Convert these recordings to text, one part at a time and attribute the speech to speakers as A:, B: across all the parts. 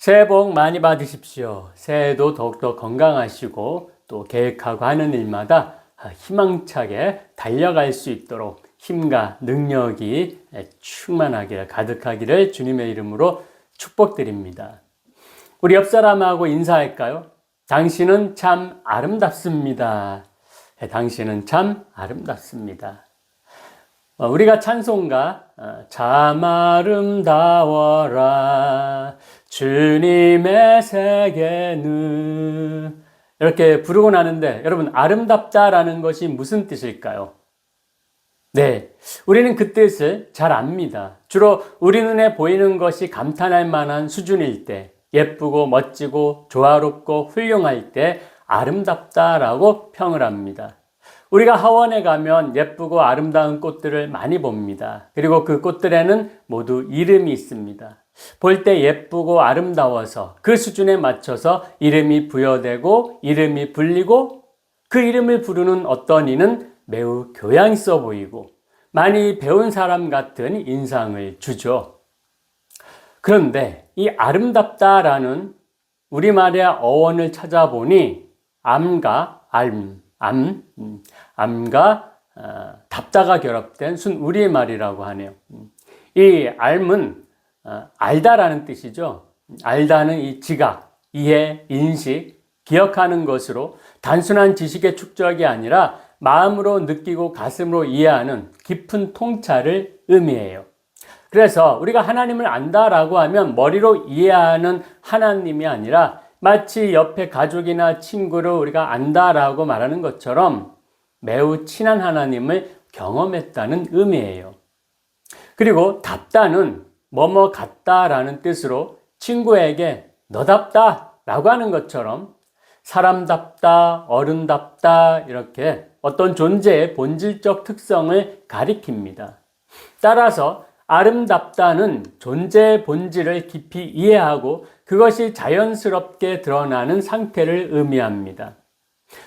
A: 새해 복 많이 받으십시오. 새해도 더욱더 건강하시고 또 계획하고 하는 일마다 희망차게 달려갈 수 있도록 힘과 능력이 충만하게 가득하기를 주님의 이름으로 축복드립니다. 우리 옆 사람하고 인사할까요? 당신은 참 아름답습니다. 당신은 참 아름답습니다. 우리가 찬송가 참 아름다워라 주님의 세계는 이렇게 부르고 나는데 여러분 아름답다라는 것이 무슨 뜻일까요? 네, 우리는 그 뜻을 잘 압니다. 주로 우리 눈에 보이는 것이 감탄할 만한 수준일 때, 예쁘고 멋지고 조화롭고 훌륭할 때 아름답다라고 평을 합니다. 우리가 하원에 가면 예쁘고 아름다운 꽃들을 많이 봅니다. 그리고 그 꽃들에는 모두 이름이 있습니다. 볼 때 예쁘고 아름다워서 그 수준에 맞춰서 이름이 부여되고 이름이 불리고 그 이름을 부르는 어떤 이는 매우 교양 있어 보이고 많이 배운 사람 같은 인상을 주죠. 그런데 이 아름답다라는 우리말의 어원을 찾아보니 암과 암과 답다가 결합된 순 우리말이라고 하네요. 이 암은 알다라는 뜻이죠. 알다는 이 지각, 이해, 인식, 기억하는 것으로 단순한 지식의 축적이 아니라 마음으로 느끼고 가슴으로 이해하는 깊은 통찰을 의미해요. 그래서 우리가 하나님을 안다라고 하면 머리로 이해하는 하나님이 아니라 마치 옆에 가족이나 친구를 우리가 안다라고 말하는 것처럼 매우 친한 하나님을 경험했다는 의미예요. 그리고 답다는 뭐뭐 같다라는 뜻으로 친구에게 너답다 라고 하는 것처럼 사람답다, 어른답다 이렇게 어떤 존재의 본질적 특성을 가리킵니다. 따라서 아름답다는 존재의 본질을 깊이 이해하고 그것이 자연스럽게 드러나는 상태를 의미합니다.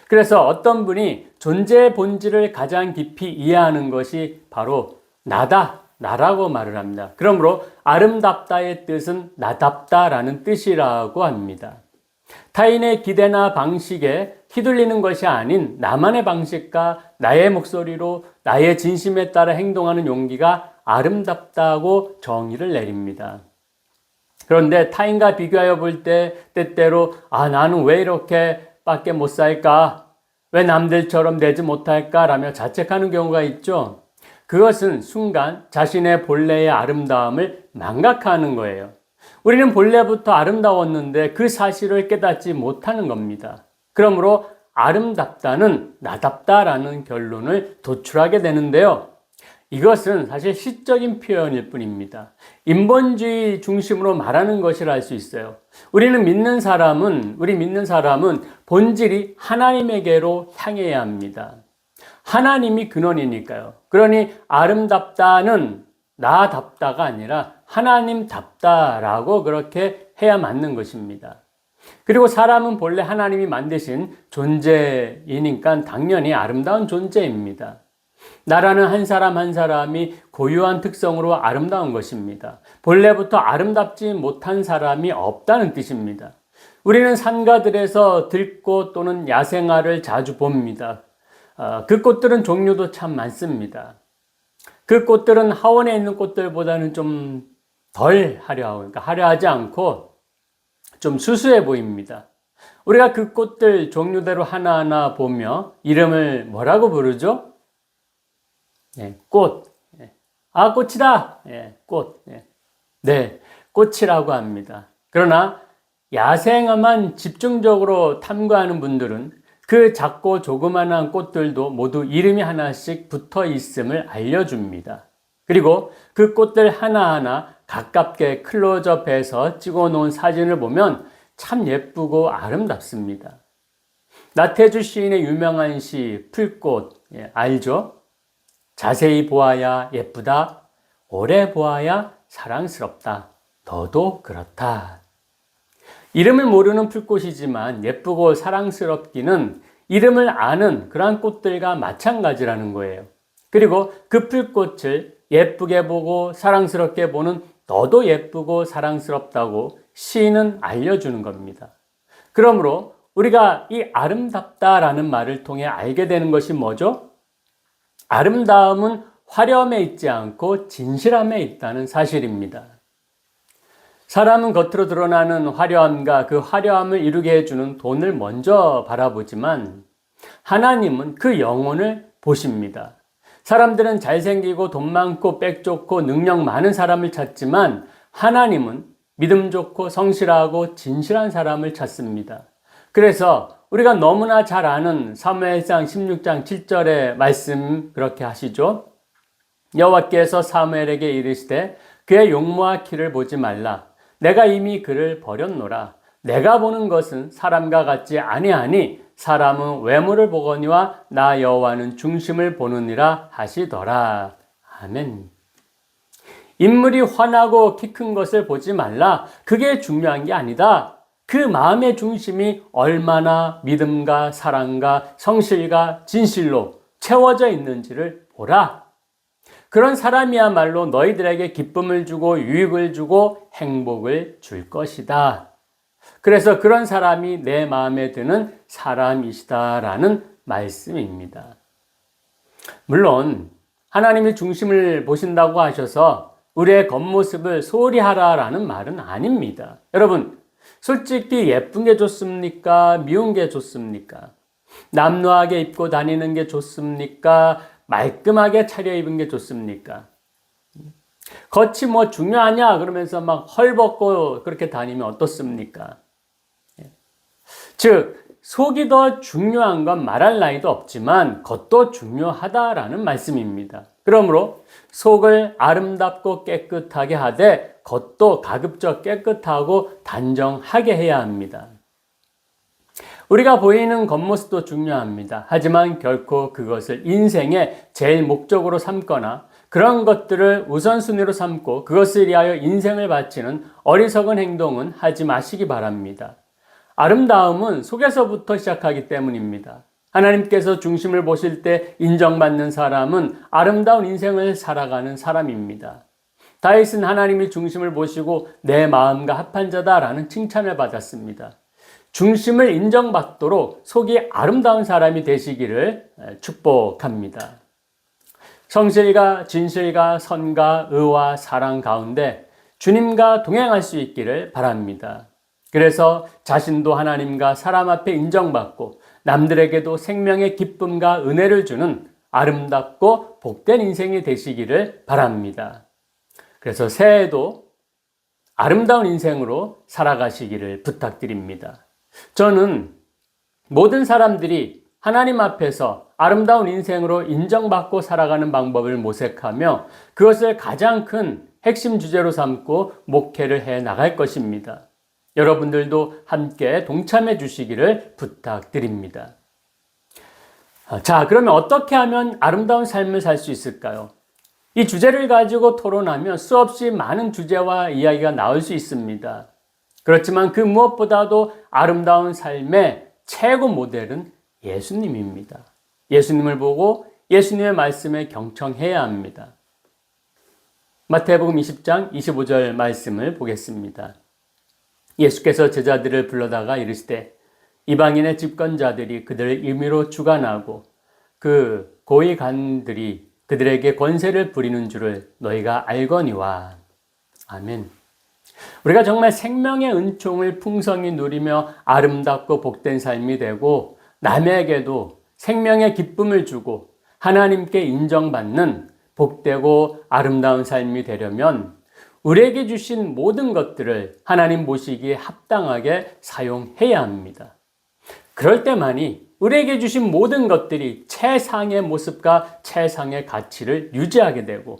A: 그래서 어떤 분이 존재의 본질을 가장 깊이 이해하는 것이 바로 나라고 말을 합니다. 그러므로 아름답다의 뜻은 나답다라는 뜻이라고 합니다. 타인의 기대나 방식에 휘둘리는 것이 아닌 나만의 방식과 나의 목소리로 나의 진심에 따라 행동하는 용기가 아름답다고 정의를 내립니다. 그런데 타인과 비교하여 볼 때 때때로 나는 왜 이렇게 밖에 못 살까? 왜 남들처럼 내지 못할까? 라며 자책하는 경우가 있죠. 그것은 순간 자신의 본래의 아름다움을 망각하는 거예요. 우리는 본래부터 아름다웠는데 그 사실을 깨닫지 못하는 겁니다. 그러므로 아름답다는 나답다라는 결론을 도출하게 되는데요. 이것은 사실 시적인 표현일 뿐입니다. 인본주의 중심으로 말하는 것이라 할 수 있어요. 우리 믿는 사람은 본질이 하나님에게로 향해야 합니다. 하나님이 근원이니까요. 그러니 아름답다는 나답다가 아니라 하나님답다라고 그렇게 해야 맞는 것입니다. 그리고 사람은 본래 하나님이 만드신 존재이니까 당연히 아름다운 존재입니다. 나라는 한 사람 한 사람이 고유한 특성으로 아름다운 것입니다. 본래부터 아름답지 못한 사람이 없다는 뜻입니다. 우리는 산가들에서 들꽃 또는 야생화를 자주 봅니다. 그 꽃들은 종류도 참 많습니다. 그 꽃들은 하원에 있는 꽃들보다는 좀 덜 화려하고, 그러니까 화려하지 않고 좀 수수해 보입니다. 우리가 그 꽃들 종류대로 하나하나 보며 이름을 뭐라고 부르죠? 꽃. 꽃이다. 꽃. 네, 꽃이라고 합니다. 그러나 야생화만 집중적으로 탐구하는 분들은 그 작고 조그만한 꽃들도 모두 이름이 하나씩 붙어 있음을 알려줍니다. 그리고 그 꽃들 하나하나 가깝게 클로즈업해서 찍어 놓은 사진을 보면 참 예쁘고 아름답습니다. 나태주 시인의 유명한 시 풀꽃 알죠? 자세히 보아야 예쁘다, 오래 보아야 사랑스럽다, 너도 그렇다. 이름을 모르는 풀꽃이지만 예쁘고 사랑스럽기는 이름을 아는 그러한 꽃들과 마찬가지라는 거예요. 그리고 그 풀꽃을 예쁘게 보고 사랑스럽게 보는 너도 예쁘고 사랑스럽다고 시인은 알려주는 겁니다. 그러므로 우리가 이 아름답다라는 말을 통해 알게 되는 것이 뭐죠? 아름다움은 화려함에 있지 않고 진실함에 있다는 사실입니다. 사람은 겉으로 드러나는 화려함과 그 화려함을 이루게 해주는 돈을 먼저 바라보지만 하나님은 그 영혼을 보십니다. 사람들은 잘생기고 돈 많고 빽 좋고 능력 많은 사람을 찾지만 하나님은 믿음 좋고 성실하고 진실한 사람을 찾습니다. 그래서 우리가 너무나 잘 아는 사무엘상 16장 7절의 말씀 그렇게 하시죠. 여호와께서 사무엘에게 이르시되 그의 용모와 키를 보지 말라. 내가 이미 그를 버렸노라. 내가 보는 것은 사람과 같지 아니하니 사람은 외모를 보거니와 나 여호와는 중심을 보느니라 하시더라. 아멘. 인물이 환하고 키 큰 것을 보지 말라. 그게 중요한 게 아니다. 그 마음의 중심이 얼마나 믿음과 사랑과 성실과 진실로 채워져 있는지를 보라. 그런 사람이야말로 너희들에게 기쁨을 주고 유익을 주고 행복을 줄 것이다. 그래서 그런 사람이 내 마음에 드는 사람이시다라는 말씀입니다. 물론 하나님이 중심을 보신다고 하셔서 우리의 겉모습을 소홀히 하라라는 말은 아닙니다. 여러분, 솔직히 예쁜 게 좋습니까? 미운 게 좋습니까? 남루하게 입고 다니는 게 좋습니까? 말끔하게 차려입은 게 좋습니까? 겉이 뭐 중요하냐? 그러면서 막 헐벗고 그렇게 다니면 어떻습니까? 즉, 속이 더 중요한 건 말할 나위도 없지만 겉도 중요하다라는 말씀입니다. 그러므로 속을 아름답고 깨끗하게 하되 겉도 가급적 깨끗하고 단정하게 해야 합니다. 우리가 보이는 겉모습도 중요합니다. 하지만 결코 그것을 인생의 제일 목적으로 삼거나 그런 것들을 우선순위로 삼고 그것을 위하여 인생을 바치는 어리석은 행동은 하지 마시기 바랍니다. 아름다움은 속에서부터 시작하기 때문입니다. 하나님께서 중심을 보실 때 인정받는 사람은 아름다운 인생을 살아가는 사람입니다. 다윗은 하나님이 중심을 보시고 내 마음과 합한 자다라는 칭찬을 받았습니다. 중심을 인정받도록 속이 아름다운 사람이 되시기를 축복합니다. 성실과 진실과 선과 의와 사랑 가운데 주님과 동행할 수 있기를 바랍니다. 그래서 자신도 하나님과 사람 앞에 인정받고 남들에게도 생명의 기쁨과 은혜를 주는 아름답고 복된 인생이 되시기를 바랍니다. 그래서 새해에도 아름다운 인생으로 살아가시기를 부탁드립니다. 저는 모든 사람들이 하나님 앞에서 아름다운 인생으로 인정받고 살아가는 방법을 모색하며 그것을 가장 큰 핵심 주제로 삼고 목회를 해 나갈 것입니다. 여러분들도 함께 동참해 주시기를 부탁드립니다. 자, 그러면 어떻게 하면 아름다운 삶을 살 수 있을까요? 이 주제를 가지고 토론하면 수없이 많은 주제와 이야기가 나올 수 있습니다. 그렇지만 그 무엇보다도 아름다운 삶의 최고 모델은 예수님입니다. 예수님을 보고 예수님의 말씀에 경청해야 합니다. 마태복음 20장 25절 말씀을 보겠습니다. 예수께서 제자들을 불러다가 이르시되 이방인의 집권자들이 그들을 임의로 주관하고 그 고위관들이 그들에게 권세를 부리는 줄을 너희가 알거니와. 아멘. 우리가 정말 생명의 은총을 풍성히 누리며 아름답고 복된 삶이 되고 남에게도 생명의 기쁨을 주고 하나님께 인정받는 복되고 아름다운 삶이 되려면 우리에게 주신 모든 것들을 하나님 보시기에 합당하게 사용해야 합니다. 그럴 때만이 우리에게 주신 모든 것들이 최상의 모습과 최상의 가치를 유지하게 되고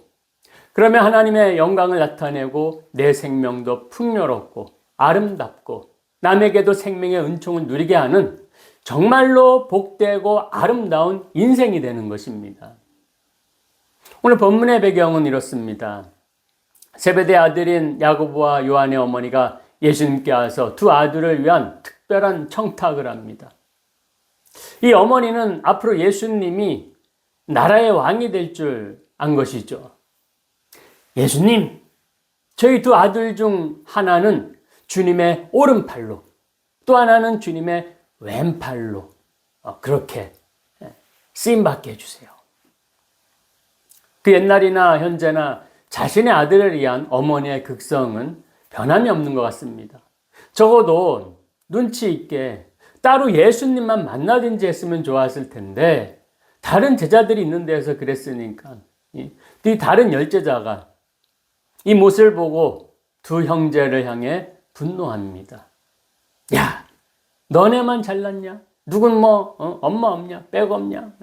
A: 그러면 하나님의 영광을 나타내고 내 생명도 풍요롭고 아름답고 남에게도 생명의 은총을 누리게 하는 정말로 복되고 아름다운 인생이 되는 것입니다. 오늘 본문의 배경은 이렇습니다. 세베대 아들인 야고보와 요한의 어머니가 예수님께 와서 두 아들을 위한 특별한 청탁을 합니다. 이 어머니는 앞으로 예수님이 나라의 왕이 될 줄 안 것이죠. 예수님, 저희 두 아들 중 하나는 주님의 오른팔로, 또 하나는 주님의 왼팔로 그렇게 쓰임받게 해주세요. 그 옛날이나 현재나 자신의 아들을 위한 어머니의 극성은 변함이 없는 것 같습니다. 적어도 눈치 있게 따로 예수님만 만나든지 했으면 좋았을 텐데 다른 제자들이 있는 데서 그랬으니까 이 다른 열제자가 이 모습을 보고 두 형제를 향해 분노합니다. 야, 너네만 잘났냐? 누군 엄마 없냐? 백 없냐?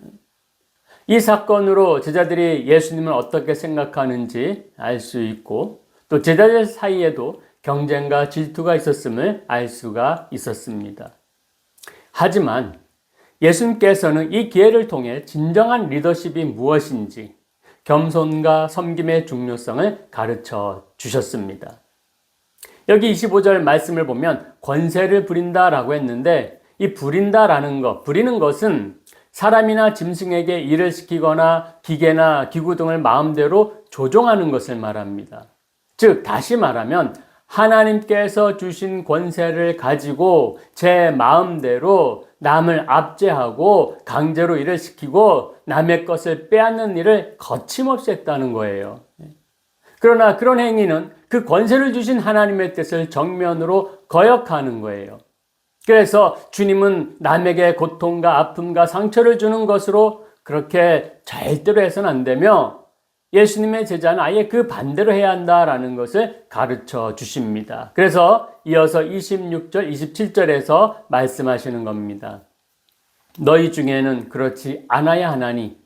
A: 이 사건으로 제자들이 예수님을 어떻게 생각하는지 알 수 있고 또 제자들 사이에도 경쟁과 질투가 있었음을 알 수가 있었습니다. 하지만 예수님께서는 이 기회를 통해 진정한 리더십이 무엇인지 겸손과 섬김의 중요성을 가르쳐 주셨습니다. 여기 25절 말씀을 보면 권세를 부린다라고 했는데 이 부린다라는 것, 부리는 것은 사람이나 짐승에게 일을 시키거나 기계나 기구 등을 마음대로 조종하는 것을 말합니다. 즉 다시 말하면 하나님께서 주신 권세를 가지고 제 마음대로 남을 압제하고 강제로 일을 시키고 남의 것을 빼앗는 일을 거침없이 했다는 거예요. 그러나 그런 행위는 그 권세를 주신 하나님의 뜻을 정면으로 거역하는 거예요. 그래서 주님은 남에게 고통과 아픔과 상처를 주는 것으로 그렇게 절대로 해서는 안 되며 예수님의 제자는 아예 그 반대로 해야 한다라는 것을 가르쳐 주십니다. 그래서 이어서 26절, 27절에서 말씀하시는 겁니다. 너희 중에는 그렇지 않아야 하나니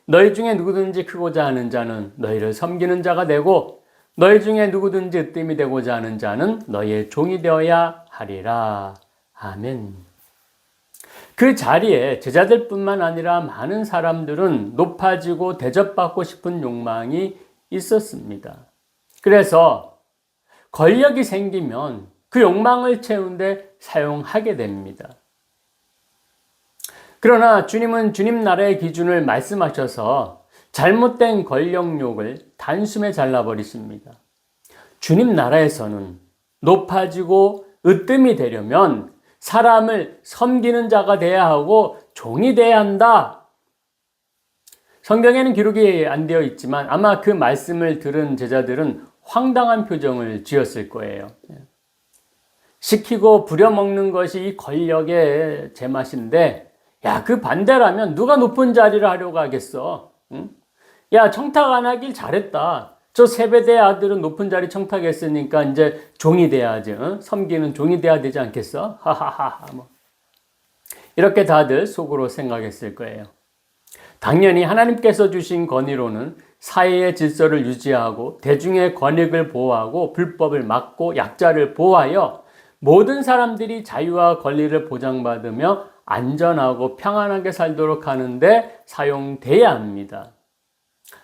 A: 너희 중에 누구든지 크고자 하는 자는 너희를 섬기는 자가 되고 너희 중에 누구든지 으뜸이 되고자 하는 자는 너희의 종이 되어야 하리라. 아멘. 그 자리에 제자들뿐만 아니라 많은 사람들은 높아지고 대접받고 싶은 욕망이 있었습니다. 그래서 권력이 생기면 그 욕망을 채우는데 사용하게 됩니다. 그러나 주님은 주님 나라의 기준을 말씀하셔서 잘못된 권력욕을 단숨에 잘라버리십니다. 주님 나라에서는 높아지고 으뜸이 되려면 사람을 섬기는 자가 돼야 하고 종이 돼야 한다. 성경에는 기록이 안 되어 있지만 아마 그 말씀을 들은 제자들은 황당한 표정을 지었을 거예요. 시키고 부려먹는 것이 이 권력의 제맛인데 야, 그 반대라면 누가 높은 자리를 하려고 하겠어? 응? 야, 청탁 안 하길 잘했다. 저 세베대의 아들은 높은 자리 청탁했으니까 이제 종이 돼야지. 섬기는 종이 돼야 되지 않겠어? 하하하. 이렇게 다들 속으로 생각했을 거예요. 당연히 하나님께서 주신 권위로는 사회의 질서를 유지하고 대중의 권익을 보호하고 불법을 막고 약자를 보호하여 모든 사람들이 자유와 권리를 보장받으며 안전하고 평안하게 살도록 하는데 사용돼야 합니다.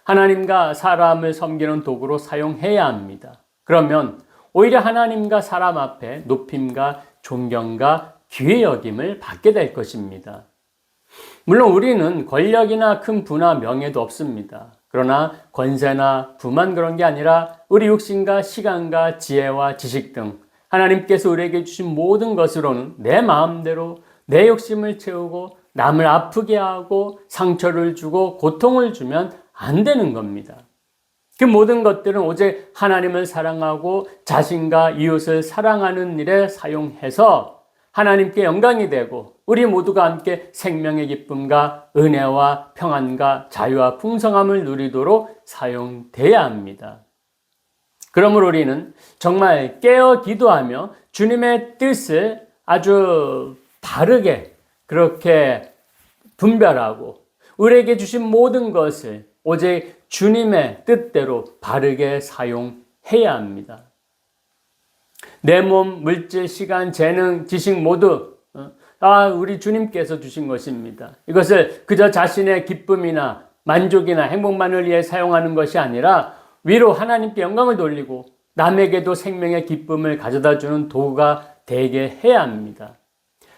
A: 하나님과 사람을 섬기는 도구로 사용해야 합니다. 그러면 오히려 하나님과 사람 앞에 높임과 존경과 귀의 여김을 받게 될 것입니다. 물론 우리는 권력이나 큰 부나 명예도 없습니다. 그러나 권세나 부만 그런 게 아니라 우리 육신과 시간과 지혜와 지식 등 하나님께서 우리에게 주신 모든 것으로는 내 마음대로 내 욕심을 채우고 남을 아프게 하고 상처를 주고 고통을 주면 안 되는 겁니다. 그 모든 것들은 오직 하나님을 사랑하고 자신과 이웃을 사랑하는 일에 사용해서 하나님께 영광이 되고 우리 모두가 함께 생명의 기쁨과 은혜와 평안과 자유와 풍성함을 누리도록 사용돼야 합니다. 그러므로 우리는 정말 깨어 기도하며 주님의 뜻을 아주 바르게 그렇게 분별하고 우리에게 주신 모든 것을 오직 주님의 뜻대로 바르게 사용해야 합니다. 내 몸, 물질, 시간, 재능, 지식 모두 우리 주님께서 주신 것입니다. 이것을 그저 자신의 기쁨이나 만족이나 행복만을 위해 사용하는 것이 아니라 위로 하나님께 영광을 돌리고 남에게도 생명의 기쁨을 가져다주는 도구가 되게 해야 합니다.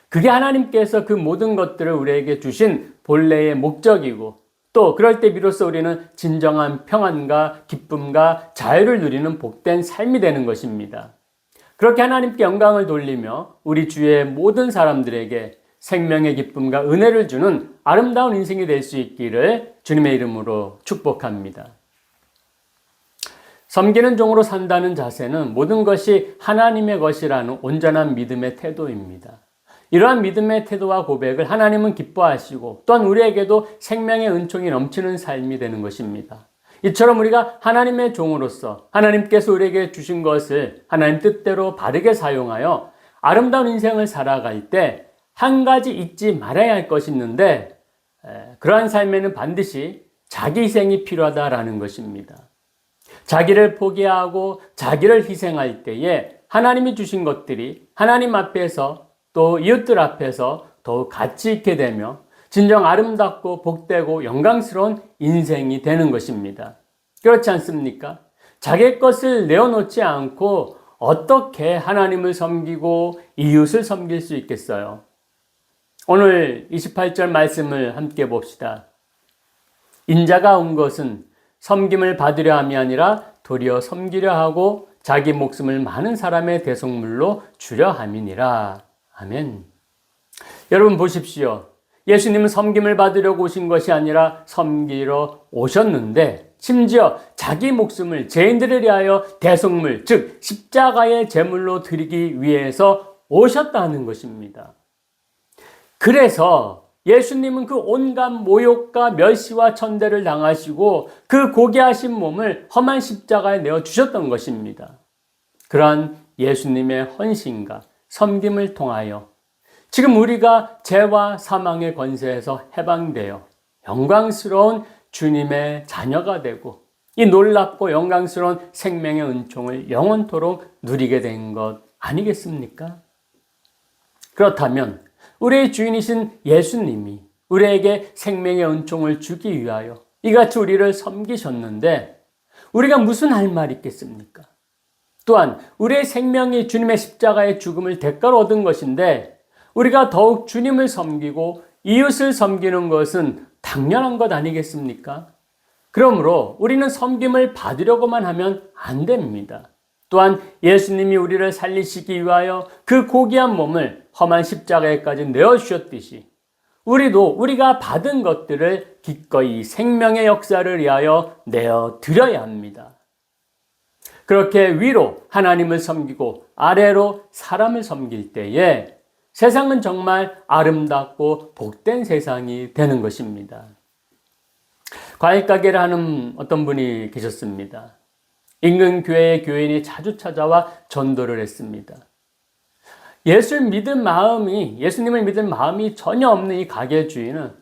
A: 그게 하나님께서 그 모든 것들을 우리에게 주신 본래의 목적이고 또 그럴 때 비로소 우리는 진정한 평안과 기쁨과 자유를 누리는 복된 삶이 되는 것입니다. 그렇게 하나님께 영광을 돌리며 우리 주위의 모든 사람들에게 생명의 기쁨과 은혜를 주는 아름다운 인생이 될 수 있기를 주님의 이름으로 축복합니다. 섬기는 종으로 산다는 자세는 모든 것이 하나님의 것이라는 온전한 믿음의 태도입니다. 이러한 믿음의 태도와 고백을 하나님은 기뻐하시고 또한 우리에게도 생명의 은총이 넘치는 삶이 되는 것입니다. 이처럼 우리가 하나님의 종으로서 하나님께서 우리에게 주신 것을 하나님 뜻대로 바르게 사용하여 아름다운 인생을 살아갈 때 한 가지 잊지 말아야 할 것이 있는데 그러한 삶에는 반드시 자기 희생이 필요하다라는 것입니다. 자기를 포기하고 자기를 희생할 때에 하나님이 주신 것들이 하나님 앞에서 또 이웃들 앞에서 더욱 가치 있게 되며 진정 아름답고 복되고 영광스러운 인생이 되는 것입니다. 그렇지 않습니까? 자기 것을 내어놓지 않고 어떻게 하나님을 섬기고 이웃을 섬길 수 있겠어요? 오늘 28절 말씀을 함께 봅시다. 인자가 온 것은 섬김을 받으려 함이 아니라 도리어 섬기려 하고 자기 목숨을 많은 사람의 대속물로 주려 함이니라. 아멘. 여러분 보십시오. 예수님은 섬김을 받으려고 오신 것이 아니라 섬기러 오셨는데 심지어 자기 목숨을 죄인들을 위하여 대속물, 즉 십자가의 제물로 드리기 위해서 오셨다는 것입니다. 그래서 예수님은 그 온갖 모욕과 멸시와 천대를 당하시고 그 고귀하신 몸을 험한 십자가에 내어주셨던 것입니다. 그러한 예수님의 헌신과 섬김을 통하여 지금 우리가 죄와 사망의 권세에서 해방되어 영광스러운 주님의 자녀가 되고 이 놀랍고 영광스러운 생명의 은총을 영원토록 누리게 된 것 아니겠습니까? 그렇다면 우리의 주인이신 예수님이 우리에게 생명의 은총을 주기 위하여 이같이 우리를 섬기셨는데 우리가 무슨 할 말이 있겠습니까? 또한 우리의 생명이 주님의 십자가의 죽음을 대가로 얻은 것인데 우리가 더욱 주님을 섬기고 이웃을 섬기는 것은 당연한 것 아니겠습니까? 그러므로 우리는 섬김을 받으려고만 하면 안 됩니다. 또한 예수님이 우리를 살리시기 위하여 그 고귀한 몸을 험한 십자가에까지 내어주셨듯이 우리도 우리가 받은 것들을 기꺼이 생명의 역사를 위하여 내어드려야 합니다. 그렇게 위로 하나님을 섬기고 아래로 사람을 섬길 때에 세상은 정말 아름답고 복된 세상이 되는 것입니다. 과일 가게를 하는 어떤 분이 계셨습니다. 인근 교회의 교인이 자주 찾아와 전도를 했습니다. 예수님을 믿을 마음이 전혀 없는 이 가게 주인은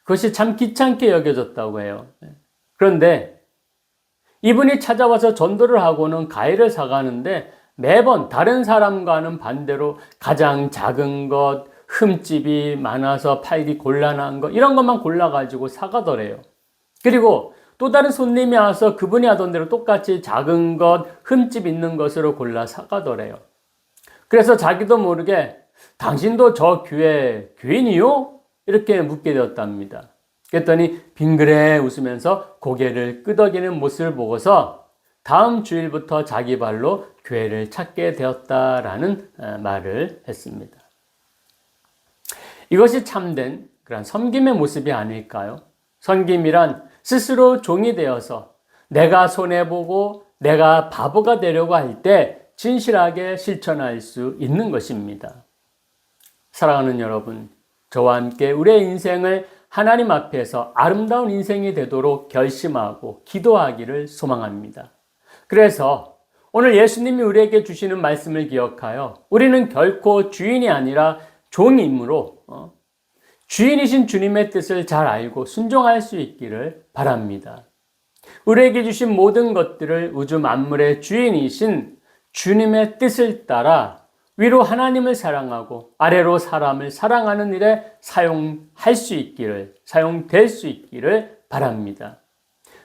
A: 그것이 참 귀찮게 여겨졌다고 해요. 그런데 이분이 찾아와서 전도를 하고는 과일을 사가는데 매번 다른 사람과는 반대로 가장 작은 것, 흠집이 많아서 팔기 곤란한 것 이런 것만 골라가지고 사가더래요. 그리고 또 다른 손님이 와서 그분이 하던 대로 똑같이 작은 것, 흠집 있는 것으로 골라 사가더래요. 그래서 자기도 모르게 당신도 저 교회 교인이요? 이렇게 묻게 되었답니다. 그랬더니 빙그레 웃으면서 고개를 끄덕이는 모습을 보고서 다음 주일부터 자기 발로 교회를 찾게 되었다라는 말을 했습니다. 이것이 참된 그런 섬김의 모습이 아닐까요? 섬김이란 스스로 종이 되어서 내가 손해보고 내가 바보가 되려고 할 때 진실하게 실천할 수 있는 것입니다. 사랑하는 여러분, 저와 함께 우리의 인생을 하나님 앞에서 아름다운 인생이 되도록 결심하고 기도하기를 소망합니다. 그래서 오늘 예수님이 우리에게 주시는 말씀을 기억하여 우리는 결코 주인이 아니라 종이므로 주인이신 주님의 뜻을 잘 알고 순종할 수 있기를 바랍니다. 우리에게 주신 모든 것들을 우주 만물의 주인이신 주님의 뜻을 따라 위로 하나님을 사랑하고 아래로 사람을 사랑하는 일에 사용될 수 있기를 바랍니다.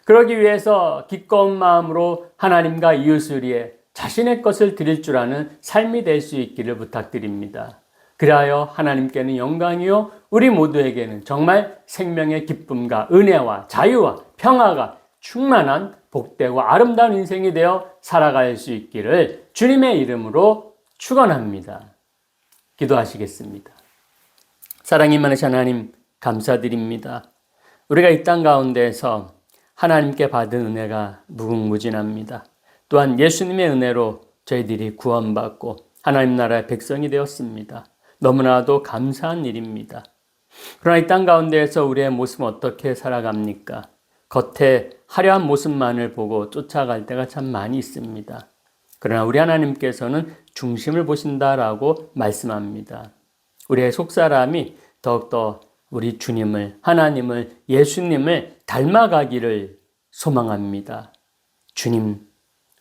A: 그러기 위해서 기꺼운 마음으로 하나님과 이웃을 위해 자신의 것을 드릴 줄 아는 삶이 될 수 있기를 부탁드립니다. 그리하여 하나님께는 영광이요 우리 모두에게는 정말 생명의 기쁨과 은혜와 자유와 평화가 충만한 복되고 아름다운 인생이 되어 살아갈 수 있기를 주님의 이름으로 축원합니다. 기도하시겠습니다. 사랑이 많으신 하나님 감사드립니다. 우리가 이 땅 가운데에서 하나님께 받은 은혜가 무궁무진합니다. 또한 예수님의 은혜로 저희들이 구원받고 하나님 나라의 백성이 되었습니다. 너무나도 감사한 일입니다. 그러나 이 땅 가운데에서 우리의 모습은 어떻게 살아갑니까? 겉에 화려한 모습만을 보고 쫓아갈 때가 참 많이 있습니다. 그러나 우리 하나님께서는 중심을 보신다라고 말씀합니다. 우리의 속사람이 더욱더 우리 주님을, 하나님을, 예수님을 닮아가기를 소망합니다. 주님,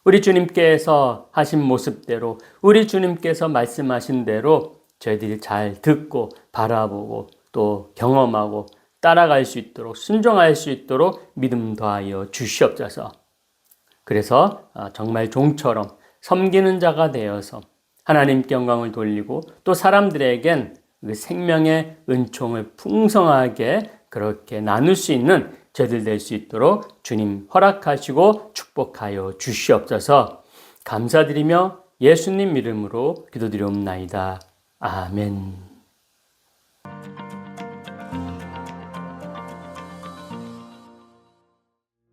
A: 우리 주님께서 하신 모습대로, 우리 주님께서 말씀하신 대로 저희들이 잘 듣고 바라보고 또 경험하고 따라갈 수 있도록, 순종할 수 있도록 믿음 더하여 주시옵소서. 그래서 정말 종처럼 섬기는 자가 되어서 하나님께 영광을 돌리고 또 사람들에겐 그 생명의 은총을 풍성하게 그렇게 나눌 수 있는 저희들 될 수 있도록 주님 허락하시고 축복하여 주시옵소서. 감사드리며 예수님 이름으로 기도드리옵나이다. 아멘.